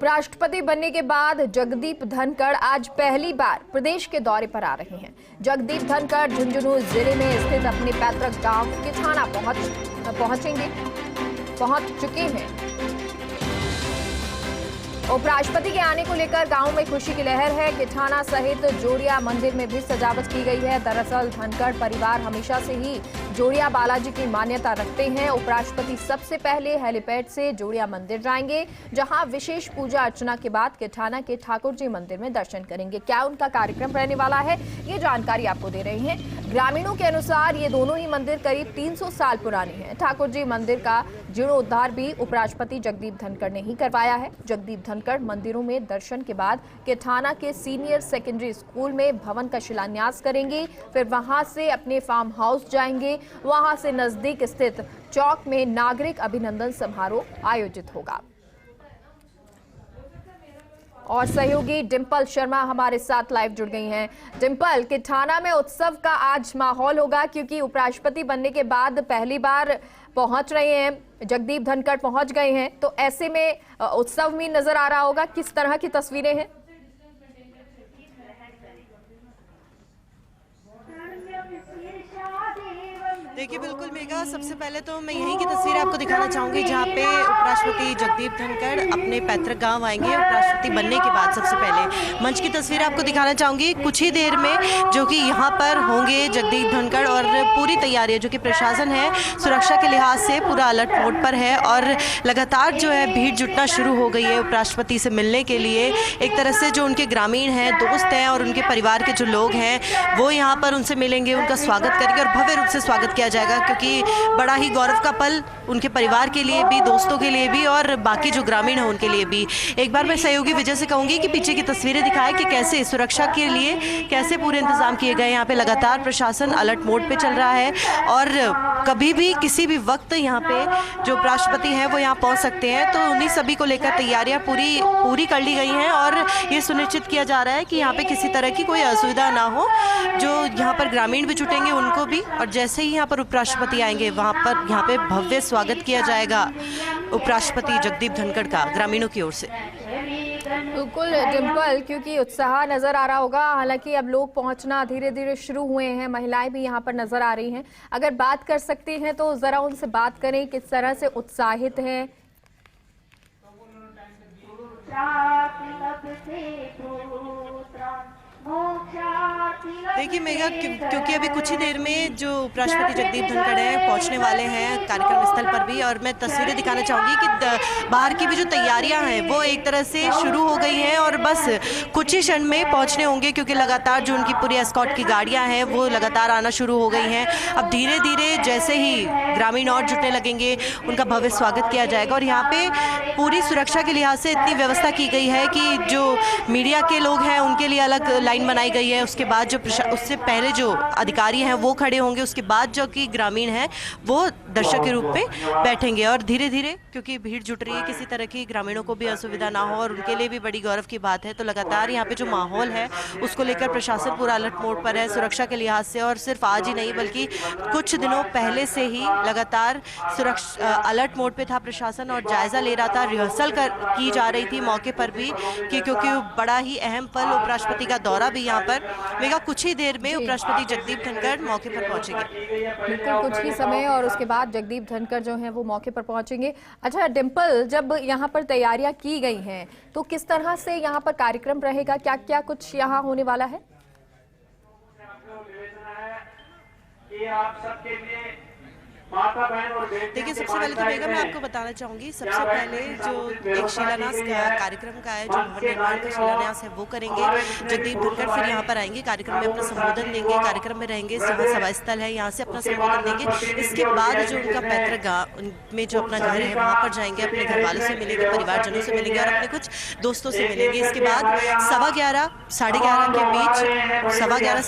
उपराष्ट्रपति बनने के बाद जगदीप धनखड़ आज पहली बार प्रदेश के दौरे पर आ रहे हैं। जगदीप धनखड़ झुंझुनू जिले में स्थित अपने पैतृक गांव किठाना पहुंच चुके हैं। उपराष्ट्रपति के आने को लेकर गांव में खुशी की लहर है। किठाना सहित जोड़िया मंदिर में भी सजावट की गई है। दरअसल धनखड़ परिवार हमेशा से ही जोड़िया बालाजी की मान्यता रखते हैं। उपराष्ट्रपति सबसे पहले हेलीपैड से जोड़िया मंदिर जाएंगे, जहां विशेष पूजा अर्चना के बाद किठाना के ठाकुर जी मंदिर में दर्शन करेंगे। क्या उनका कार्यक्रम रहने वाला है, ये जानकारी आपको दे रहे हैं। ग्रामीणों के अनुसार ये दोनों ही मंदिर करीब 300 साल पुराने हैं। ठाकुर जी मंदिर का जीर्णोद्धार भी उपराष्ट्रपति जगदीप धनखड़ ने ही करवाया है। जगदीप धनखड़ मंदिरों में दर्शन के बाद किठाना के सीनियर सेकेंडरी स्कूल में भवन का शिलान्यास करेंगे। फिर वहां से अपने फार्म हाउस जाएंगे। वहां से नजदीक स्थित चौक में नागरिक अभिनंदन समारोह आयोजित होगा। और सहयोगी डिंपल शर्मा हमारे साथ लाइव जुड़ गई हैं। डिंपल, किठाना में उत्सव का आज माहौल होगा, क्योंकि उपराष्ट्रपति बनने के बाद पहली बार पहुंच रहे हैं, जगदीप धनखड़ पहुंच गए हैं, तो ऐसे में उत्सव में नजर आ रहा होगा। किस तरह की तस्वीरें हैं? देखिए, बिल्कुल मेघा, सबसे पहले तो मैं यहीं की तस्वीर आपको दिखाना चाहूंगी जहां पे उपराष्ट्रपति जगदीप धनखड़ अपने पैतृक गांव आएंगे उपराष्ट्रपति बनने के बाद। सबसे पहले मंच की तस्वीर आपको दिखाना चाहूंगी कुछ ही देर में, जो कि यहां पर होंगे जगदीप धनखड़। और पूरी तैयारी जो कि प्रशासन है सुरक्षा के लिहाज से पूरा अलर्ट मोड पर है और लगातार जो है भीड़ जुटना शुरू हो गई है उपराष्ट्रपति से मिलने के लिए। एक तरह से जो उनके ग्रामीण हैं, दोस्त हैं और उनके परिवार के जो लोग हैं वो यहाँ पर उनसे मिलेंगे, उनका स्वागत करेंगे और भव्य रूप से स्वागत किया जाएगा, क्योंकि बड़ा ही गौरव का पल उनके परिवार के लिए भी, दोस्तों के लिए भी और बाकी जो ग्रामीण हैं उनके लिए भी। एक बार मैं सहयोगी विजय से कहूंगी कि पीछे की तस्वीरें दिखाएं कि कैसे सुरक्षा के लिए कैसे पूरे इंतजाम किए गए। यहाँ पे लगातार प्रशासन अलर्ट मोड पे चल रहा है और कभी भी किसी भी वक्त यहाँ पे जो उपराष्ट्रपति हैं वो यहाँ पहुँच सकते हैं। तो उन्हीं सभी को लेकर तैयारियाँ पूरी कर ली गई हैं और ये सुनिश्चित किया जा रहा है कि यहाँ पे किसी तरह की कोई असुविधा ना हो। जो यहाँ पर ग्रामीण भी जुटेंगे उनको भी, और जैसे ही यहाँ पर उपराष्ट्रपति आएंगे वहाँ पर यहाँ पे भव्य स्वागत किया जाएगा उपराष्ट्रपति जगदीप धनखड़ का ग्रामीणों की ओर से। बिल्कुल डिंपल, क्योंकि उत्साह नजर आ रहा होगा। हालांकि अब लोग पहुंचना धीरे धीरे शुरू हुए हैं, महिलाएं भी यहां पर नजर आ रही हैं। अगर बात कर सकते हैं तो जरा उनसे बात करें, किस तरह से उत्साहित हैं। देखिए मेघा, क्योंकि अभी कुछ ही देर में जो उपराष्ट्रपति जगदीप धनखड़ हैं पहुंचने वाले हैं कार्यक्रम स्थल पर भी, और मैं तस्वीरें दिखाना चाहूंगी कि बाहर की भी जो तैयारियां हैं वो एक तरह से शुरू हो गई हैं और बस कुछ ही क्षण में पहुंचने होंगे, क्योंकि लगातार जो उनकी पूरी एस्कॉर्ट की गाड़ियां हैं वो लगातार आना शुरू हो गई हैं। अब धीरे धीरे जैसे ही ग्रामीण और जुटने लगेंगे उनका भव्य स्वागत किया जाएगा। और यहाँ पे पूरी सुरक्षा के लिहाज से इतनी व्यवस्था की गई है कि जो मीडिया के लोग हैं उनके लिए अलग लाइन बनाई गई है। उसके बाद जो उससे पहले जो अधिकारी हैं वो खड़े होंगे, उसके बाद जो कि ग्रामीण हैं वो दर्शक के रूप में बैठेंगे। और धीरे धीरे क्योंकि भीड़ जुट रही है, किसी तरह की ग्रामीणों को भी असुविधा ना हो और उनके लिए भी बड़ी गौरव की बात है। तो लगातार यहाँ पे जो माहौल है उसको लेकर प्रशासन पूरा अलर्ट मोड पर है सुरक्षा के लिहाज से। और सिर्फ आज ही नहीं बल्कि कुछ दिनों पहले से ही लगातार सुरक्षा अलर्ट मोड पे था प्रशासन और जायजा ले रहा था, रिहर्सल की जा रही थी मौके पर भी, कि क्योंकि बड़ा ही अहम पल उपराष्ट्रपति का दौरा भी यहाँ पर मेगा कुछ ही देर में उपराष्ट्रपति जगदीप धनखड़ मौके पर पहुंचेंगे। बिल्कुल कुछ ही समय और उसके बाद जगदीप धनखड़ जो हैं वो मौके पर पहुंचेंगे। अच्छा डिंपल, जब यहाँ पर तैयारियां की गई हैं तो किस तरह से यहाँ पर कार्यक्रम रहेगा, क्या क्या कुछ यहाँ होने वाला है? देखिए, सबसे पहले तो मेघा मैं आपको बताना चाहूँगी, सबसे पहले जो एक शिलान्यास कार्यक्रम का है, जो भवन निर्माण का शिलान्यास है वो करेंगे जगदीप धनखड़। फिर यहाँ पर आएंगे, कार्यक्रम में अपना संबोधन देंगे, कार्यक्रम में रहेंगे जहाँ सभा स्थल है यहाँ से अपना संबोधन देंगे। इसके बाद जो उनका पैतृक गाँव में जो अपना घर है वहाँ पर जाएंगे, अपने घर वालों से मिलेंगे, परिवारजनों से मिलेंगे और अपने कुछ दोस्तों से मिलेंगे। इसके बाद 11:15 साढ़े 11 के बीच 11:15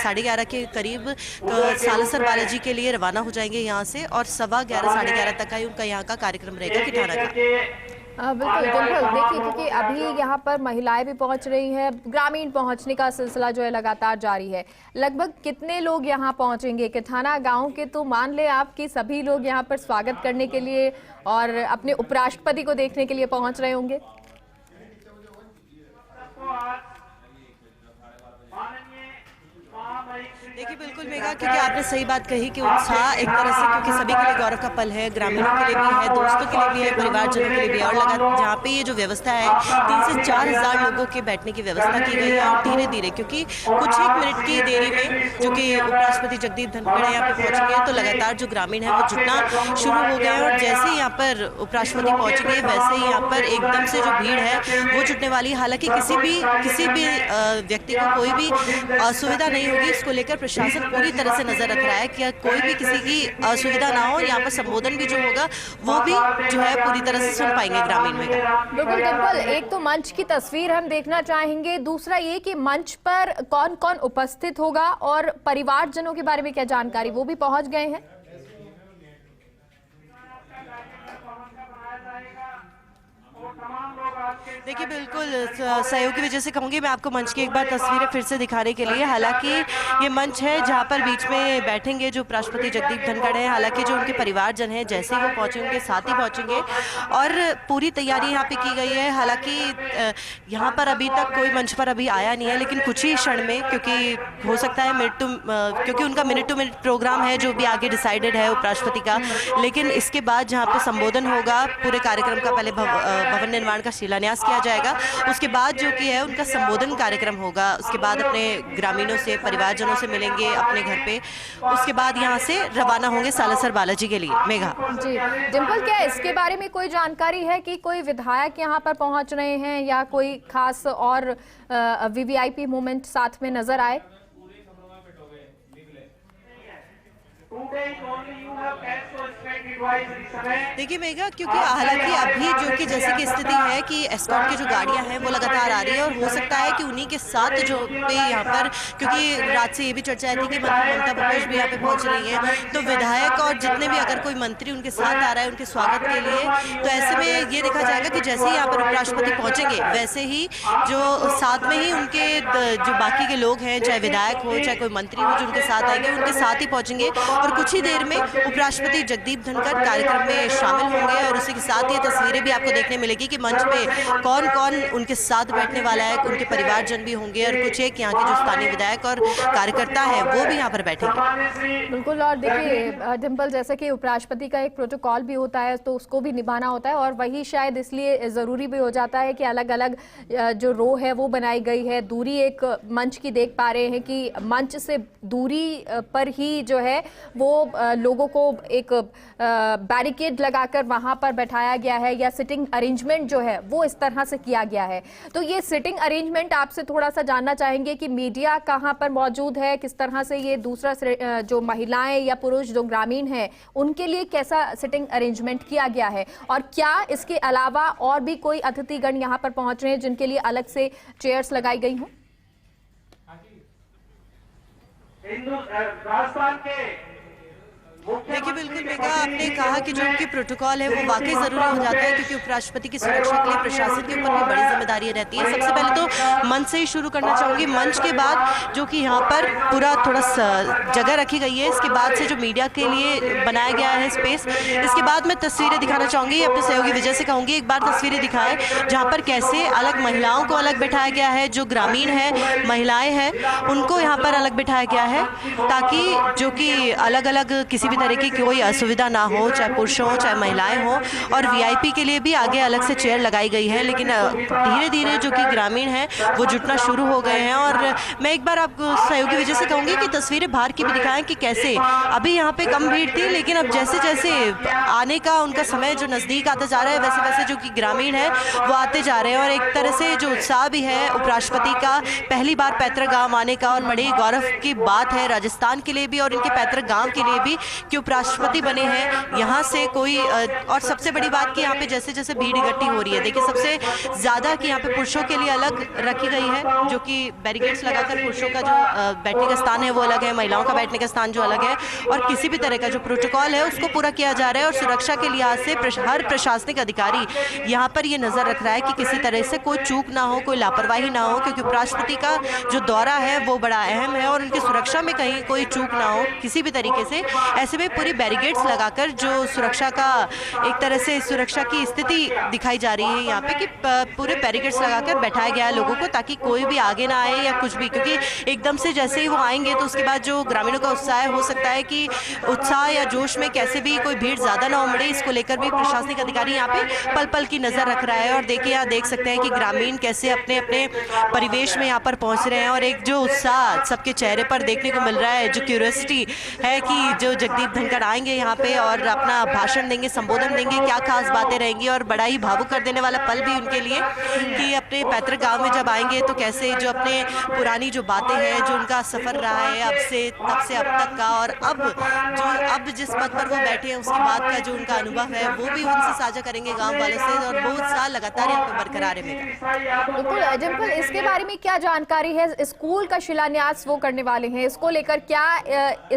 साढ़े 11 के करीब सालासर बालाजी के लिए रवाना हो जाएंगे यहाँ से, और 11:15 साढ़े 11 तक का ही उनका यहाँ का कार्यक्रम रहेगा किठाना का। बिल्कुल बिल्कुल, देखिए क्योंकि अभी यहाँ पर महिलाएं भी पहुँच रही हैं, ग्रामीण पहुँचने का सिलसिला जो है लगातार जारी है। लगभग कितने लोग यहाँ पहुँचेंगे किठाना गांव के? तो मान ले आप कि सभी लोग यहाँ पर स्वागत करने के लिए और अपने उपराष्ट्रपति को देखने के लिए पहुँच रहे होंगे। देखिए बिल्कुल मेघा, क्योंकि आपने सही बात कही कि उत्साह एक तरह से, क्योंकि सभी के लिए गौरव का पल है, ग्रामीणों के लिए भी है, दोस्तों के लिए भी है, परिवारजनों के लिए भी है। और लगा जहाँ पे ये जो व्यवस्था है 3 से 4 हज़ार लोगों के बैठने की व्यवस्था की गई है। और धीरे धीरे, क्योंकि कुछ एक मिनट की देरी में जो कि उपराष्ट्रपति जगदीप धनखड़ यहाँ पे पहुंचेंगे, तो लगातार जो ग्रामीण है वो जुटना शुरू हो गया है। और जैसे ही यहाँ पर उपराष्ट्रपति पहुंचेंगे वैसे ही यहाँ पर एकदम से जो भीड़ है वो जुटने वाली है। हालांकि किसी भी व्यक्ति को कोई भी असुविधा नहीं होगी, इसको लेकर प्रशासन पूरी तरह से नजर रख रहा है कि कोई भी किसी की असुविधा ना हो। यहाँ पर संबोधन भी जो होगा वो भी जो है पूरी तरह से सुन पाएंगे ग्रामीण में। बिल्कुल डिंपल, एक तो मंच की तस्वीर हम देखना चाहेंगे, दूसरा ये कि मंच पर कौन कौन उपस्थित होगा और परिवारजनों के बारे में क्या जानकारी, वो भी पहुंच गए हैं। देखिए बिल्कुल सहयोग की वजह से कहूँगी मैं आपको मंच की एक बार तस्वीरें फिर से दिखाने के लिए। हालांकि ये मंच है जहाँ पर बीच में बैठेंगे जो उपराष्ट्रपति जगदीप धनखड़ हैं। हालांकि जो उनके परिवारजन हैं जैसे ही वो पहुँचेंगे उनके साथ ही पहुँचेंगे और पूरी तैयारी यहाँ पे की गई है। हालांकि यहाँ पर अभी तक कोई मंच पर अभी आया नहीं है, लेकिन कुछ ही क्षण में, क्योंकि हो सकता है क्योंकि उनका मिनट टू मिनट प्रोग्राम है जो भी आगे डिसाइडेड है उपराष्ट्रपति का। लेकिन इसके बाद जहाँ पे संबोधन होगा पूरे कार्यक्रम का, पहले भवन निर्माण का शिलान्यास किया जाएगा, उसके बाद जो कि है उनका संबोधन कार्यक्रम होगा। उसके बाद अपने ग्रामीणों से, परिवारजनों से मिलेंगे अपने घर पे। उसके बाद यहाँ से रवाना होंगे सालासर बालाजी के लिए। मेघा जी डिंपल, क्या इसके बारे में कोई जानकारी है कि कोई विधायक यहाँ पर पहुंच रहे हैं या कोई खास और वीवीआईपी मूवमेंट साथ में नजर आए? देखिए मेघा, क्योंकि हालांकि अभी जो कि जैसे कि स्थिति है कि एस्कॉर्ट की जो गाड़ियां हैं वो लगातार आ रही है और हो सकता है कि उन्हीं के साथ जो पे यहाँ पर, क्योंकि रात से ये भी चर्चा थी कि ममता भूपेश भी यहाँ पे पहुंच रही है, तो विधायक और जितने भी अगर कोई मंत्री उनके साथ आ रहा है उनके स्वागत के लिए, तो ऐसे में ये देखा जाएगा कि जैसे ही यहाँ पर उपराष्ट्रपति पहुंचेंगे वैसे ही जो साथ में ही उनके जो बाकी के लोग हैं, चाहे विधायक हो चाहे कोई मंत्री हो, जो उनके साथ आएंगे उनके साथ ही पहुंचेंगे। और कुछ ही देर में उपराष्ट्रपति जगदीप धनखड़ कार्यक्रम में शामिल होंगे और उसी के साथ ये तस्वीरें भी आपको देखने मिलेगी कि मंच पे कौन कौन उनके साथ बैठने वाला है। उनके परिवारजन भी होंगे और कुछ एक यहाँ के जो स्थानीय विधायक और कार्यकर्ता है वो भी यहाँ पर बैठेंगे। बिल्कुल, और देखिए डिंपल, जैसे कि उपराष्ट्रपति का एक प्रोटोकॉल भी होता है तो उसको भी निभाना होता है और वही शायद इसलिए जरूरी भी हो जाता है कि अलग अलग जो रो है वो बनाई गई है। दूरी एक मंच की देख पा रहे हैं कि मंच से दूरी पर ही जो है वो लोगों को एक बैरिकेड लगाकर वहां पर बैठाया गया है या सिटिंग अरेंजमेंट जो है वो इस तरह से किया गया है। तो ये सिटिंग अरेंजमेंट आपसे थोड़ा सा जानना चाहेंगे कि मीडिया कहां पर मौजूद है, किस तरह से ये दूसरा जो महिलाएं या पुरुष जो ग्रामीण हैं उनके लिए कैसा सिटिंग अरेंजमेंट किया गया है, और क्या इसके अलावा और भी कोई अतिथिगण यहाँ पर पहुंच रहे हैं जिनके लिए अलग से चेयर्स लगाई गई हों? राजस्थान के देखिए बिल्कुल मेघा, आपने कहा कि जो उनकी प्रोटोकॉल है वो वाकई जरूरी हो जाता है, क्योंकि उपराष्ट्रपति की सुरक्षा के लिए प्रशासन के ऊपर भी बड़ी जिम्मेदारी रहती है। सबसे पहले तो मंच से ही शुरू करना चाहूंगी। मंच के बाद जो कि यहाँ पर पूरा थोड़ा जगह रखी गई है, इसके बाद से जो मीडिया के लिए बनाया गया है स्पेस, इसके बाद मैं तस्वीरें दिखाना चाहूंगी। अपने सहयोगी विजय से कहूंगी एक बार तस्वीरें दिखाए जहाँ पर कैसे अलग महिलाओं को अलग बैठाया गया है, जो ग्रामीण है महिलाएं हैं उनको यहाँ पर अलग बैठाया गया है, ताकि जो कि अलग अलग किसी तरह की कोई असुविधा ना हो, चाहे पुरुष हो चाहे महिलाएं हो। और वीआईपी के लिए भी आगे अलग से चेयर लगाई गई है। लेकिन धीरे धीरे जो कि ग्रामीण हैं वो जुटना शुरू हो गए हैं। और मैं एक बार आपको सहयोगी वजह से कहूंगी कि तस्वीरें बाहर की भी दिखाएं कि कैसे अभी यहाँ पे कम भीड़ थी, लेकिन अब जैसे जैसे आने का उनका समय जो नजदीक आता जा रहा है वैसे वैसे जो कि ग्रामीण है वो आते जा रहे हैं। और एक तरह से जो उत्साह भी है उपराष्ट्रपति का पहली बार पैतृक गाँव आने का, और बड़े गौरव की बात है राजस्थान के लिए भी और इनके पैतृक गाँव के लिए भी कि उपराष्ट्रपति बने हैं। यहाँ से कोई और सबसे बड़ी बात कि यहाँ पे जैसे जैसे भीड़ इकट्ठी हो रही है, देखिए सबसे ज़्यादा कि यहाँ पे पुरुषों के लिए अलग रखी गई है, जो कि बैरिकेड्स लगाकर पुरुषों का जो बैठने का स्थान है वो अलग है, महिलाओं का बैठने का स्थान जो अलग है, और किसी भी तरह का जो प्रोटोकॉल है उसको पूरा किया जा रहा है। और सुरक्षा के लिहाज से हर प्रशासनिक अधिकारी यहाँ पर ये नज़र रख रहा है कि किसी तरह से कोई चूक ना हो, कोई लापरवाही ना हो, क्योंकि उपराष्ट्रपति का जो दौरा है वो बड़ा अहम है और उनकी सुरक्षा में कहीं कोई चूक ना हो किसी भी तरीके से। ऐसे ऐसे में पूरी बैरिकेड्स लगाकर जो सुरक्षा का एक तरह से सुरक्षा की स्थिति दिखाई जा रही है यहाँ पे कि पूरे बैरिकेड्स लगाकर बैठाया गया है लोगों को, ताकि कोई भी आगे ना आए या कुछ भी, क्योंकि एकदम से जैसे ही वो आएंगे तो उसके बाद जो ग्रामीणों का उत्साह हो सकता है कि उत्साह या जोश में कैसे भी कोई भीड़ ज़्यादा ना उमड़े। इसको लेकर भी प्रशासनिक अधिकारी यहाँ पे पल पल की नज़र रख रहा है। और देखिए यहाँ देख सकते हैं कि ग्रामीण कैसे अपने अपने परिवेश में यहाँ पर पहुँच रहे हैं और एक जो उत्साह सबके चेहरे पर देखने को मिल रहा है, जो क्यूरियोसिटी है कि जो जगदीप धनखड़ आएंगे यहाँ पे और अपना भाषण देंगे, संबोधन देंगे, क्या खास बातें रहेंगी। और बड़ा ही भावुक कर देने वाला पल भी उनके लिए कि अपने पैतृक गाँव में जब आएंगे तो कैसे जो अपने पुरानी जो बातें हैं, जो उनका सफ़र रहा है तब से अब तक का, और अब जिस पद पर वो बैठे हैं उसके बाद का जो उनका अनुभव है वो भी उनसे साझा करेंगे गांव वालों से। और बहुत साल लगातार यहाँ पे बरकरार है। बिल्कुल डिम्पल, इसके बारे में क्या जानकारी है? स्कूल का शिलान्यास वो करने वाले हैं, इसको लेकर क्या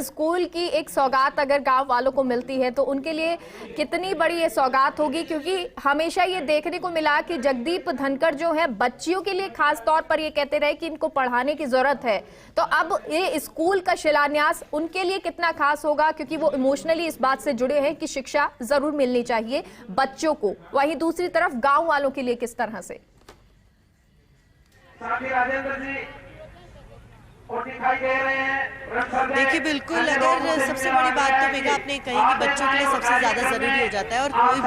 स्कूल की एक सौगात अगर गांव वालों को मिलती है तो उनके लिए कितनी बड़ी ये सौगात होगी? क्योंकि हमेशा ये देखने को मिला कि जगदीप धनखड़ जो है बच्चियों के लिए खास तौर पर ये कहते रहे कि इनको पढ़ाने की जरूरत है, तो अब ये स्कूल का शिलान्यास उनके लिए कितना खास होगा? क्योंकि वो इमोशनली इस बात से जुड़े हैं कि शिक्षा जरूर मिलनी चाहिए बच्चों को, वहीं दूसरी तरफ गांव वालों के लिए किस तरह से? देखिए बिल्कुल, अगर सबसे बड़ी बात तो मेघा आपने कही कि बच्चों के लिए सबसे ज़्यादा ज़रूरी हो जाता है। और कोई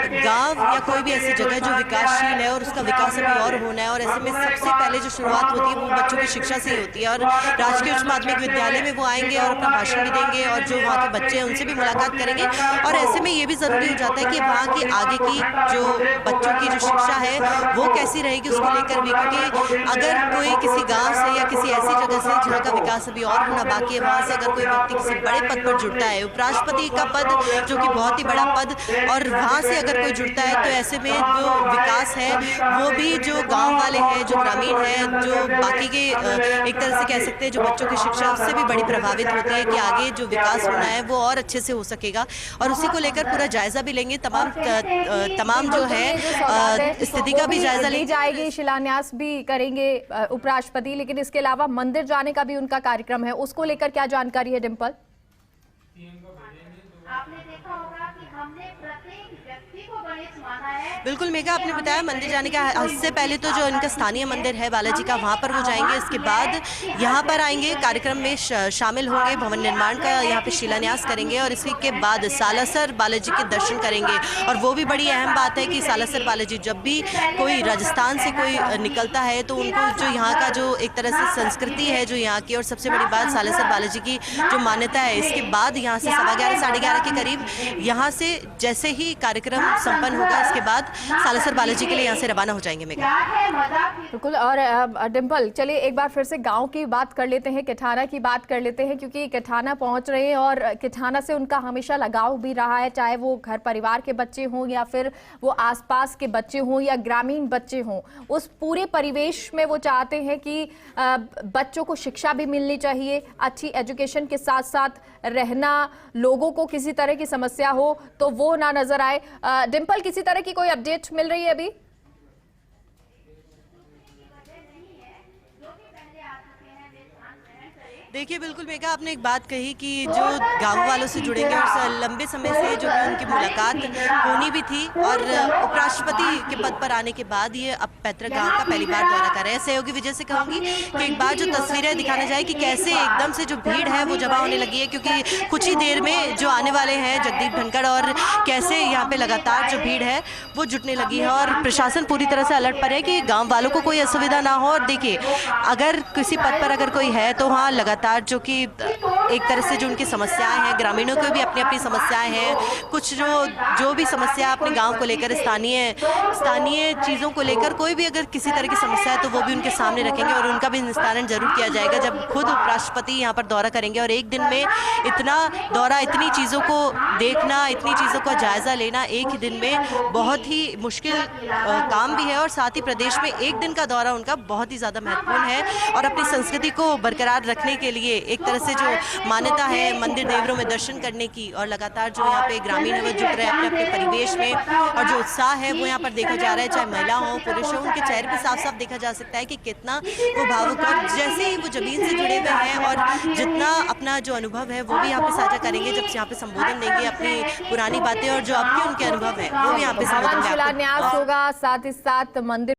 भी गांव या कोई भी ऐसी जगह जो विकासशील है और उसका विकास अभी और होना है, और ऐसे में सबसे पहले जो शुरुआत होती है वो बच्चों की शिक्षा से ही होती है। और राजकीय उच्च माध्यमिक विद्यालय में वो आएंगे और अपना भाषण भी देंगे और जो वहाँ के बच्चे हैं उनसे भी मुलाकात करेंगे। और ऐसे में ये भी ज़रूरी हो जाता है कि वहाँ की आगे की जो बच्चों की जो शिक्षा है वो कैसी रहेगी उसको लेकर भी, क्योंकि अगर कोई किसी गाँव से या किसी ऐसी जगह से जहाँ का विकास अभी और होना बाकी है, वहाँ से अगर कोई व्यक्ति किसी बड़े पद पर जुड़ता है, उपराष्ट्रपति का पद जो कि बहुत ही बड़ा पद, और वहाँ से अगर कोई जुड़ता है तो ऐसे में जो विकास है वो भी जो गांव वाले हैं, जो ग्रामीण हैं, जो बाकी के एक तरह से कह सकते हैं जो बच्चों की शिक्षा उससे भी बड़ी प्रभावित होती है कि आगे जो विकास होना है वो और अच्छे से हो सकेगा। और उसी को लेकर पूरा जायजा भी लेंगे, तमाम जो है स्थिति का भी जायजा ली जाएगी, शिलान्यास भी करेंगे उपराष्ट्रपति। लेकिन इसके अलावा मंदिर जाने का भी उनका कार्यक्रम है, उसको लेकर क्या जानकारी है डिम्पल? आपने देखा होगा कि हमने प्रत्येक व्यक्ति को गणेश माना है। बिल्कुल मेघा, आपने बताया मंदिर जाने का इससे पहले तो जो इनका स्थानीय मंदिर है बालाजी का, वहाँ पर वो जाएंगे। इसके बाद यहाँ पर आएंगे, कार्यक्रम में शामिल होंगे, भवन निर्माण का यहाँ पे शिलान्यास करेंगे और इसके बाद सालासर बालाजी के दर्शन करेंगे। और वो भी बड़ी अहम बात है कि सालासर बालाजी, जब भी कोई राजस्थान से कोई निकलता है तो उनको जो यहाँ का जो एक तरह से संस्कृति है जो यहाँ की, और सबसे बड़ी बात सालासर बालाजी की जो मान्यता है, इसके बाद यहाँ से 11:15 साढ़े 11 के करीब यहाँ से जैसे ही कार्यक्रम संपन्न होगा इसके बाद सालासर बालाजी के लिए यहाँ से रवाना हो जाएंगे मेघा। बिल्कुल। और डिम्पल, चलिए एक बार फिर से गांव की बात कर लेते हैं, किठाना की बात कर लेते हैं, क्योंकि किठाना पहुंच रहे हैं और किठाना से उनका हमेशा लगाव भी रहा है, चाहे वो घर परिवार के बच्चे हों या फिर वो आसपास के बच्चे हों या ग्रामीण बच्चे हों। उस पूरे परिवेश में वो चाहते हैं कि बच्चों को शिक्षा भी मिलनी चाहिए, अच्छी एजुकेशन के साथ साथ रहना, लोगों को किसी तरह की समस्या हो तो वो ना नजर आए। डिम्पल, किसी तरह की कोई अपडेट मिल रही है अभी? देखिए बिल्कुल मेघा, आपने एक बात कही कि जो गांव वालों से जुड़ेंगे और लंबे समय से जो उनकी मुलाकात होनी भी थी, और उपराष्ट्रपति के पद पर आने के बाद ये अब पैतृक गांव का पहली बार दौरा कर रहे हैं। सहयोगी विजय से कहूंगी कि एक बार जो तस्वीरें दिखाना जाए कि कैसे एकदम से जो भीड़ है वो जमा होने लगी है, क्योंकि कुछ ही देर में जो आने वाले हैं जगदीप धनखड़, और कैसे यहाँ पे लगातार जो भीड़ है वो जुटने लगी है। और प्रशासन पूरी तरह से अलर्ट पर है कि गाँव वालों को कोई असुविधा ना हो। और देखिए, अगर किसी पद पर अगर कोई है तो हाँ लगातार जो कि एक तरह से जो उनकी समस्याएं हैं, ग्रामीणों को भी अपनी अपनी समस्याएं हैं, कुछ जो भी समस्या अपने गांव को लेकर, स्थानीय चीज़ों को लेकर कोई भी अगर किसी तरह की समस्या है तो वो भी उनके सामने रखेंगे और उनका भी निस्तारण जरूर किया जाएगा जब खुद उपराष्ट्रपति यहाँ पर दौरा करेंगे। और एक दिन में इतना दौरा, इतनी चीज़ों को देखना, इतनी चीज़ों का जायज़ा लेना एक ही दिन में बहुत ही मुश्किल काम भी है। और साथ ही प्रदेश में एक दिन का दौरा उनका बहुत ही ज़्यादा महत्वपूर्ण है और अपनी संस्कृति को बरकरार रखने के लिए एक तरह से जो मान्यता है मंदिर देवरों में दर्शन करने की, और लगातार जो यहाँ पे ग्रामीण है वो जुट रहे हैं अपने अपने परिवेश में, और जो उत्साह है वो यहाँ पर देखा जा रहा है, चाहे महिला हो पुरुष हो, उनके चेहरे पे साफ साफ देखा जा सकता है कि कितना वो भावुक, और जैसे ही वो जमीन से जुड़े हुए हैं और जितना अपना जो अनुभव है वो भी यहाँ पे साझा करेंगे, जब यहाँ पे संबोधन देंगे अपनी पुरानी बातें और जो अब के उनके अनुभव है वो भी यहाँ पे संबोधन शिलान्यास होगा, साथ ही साथ मंदिर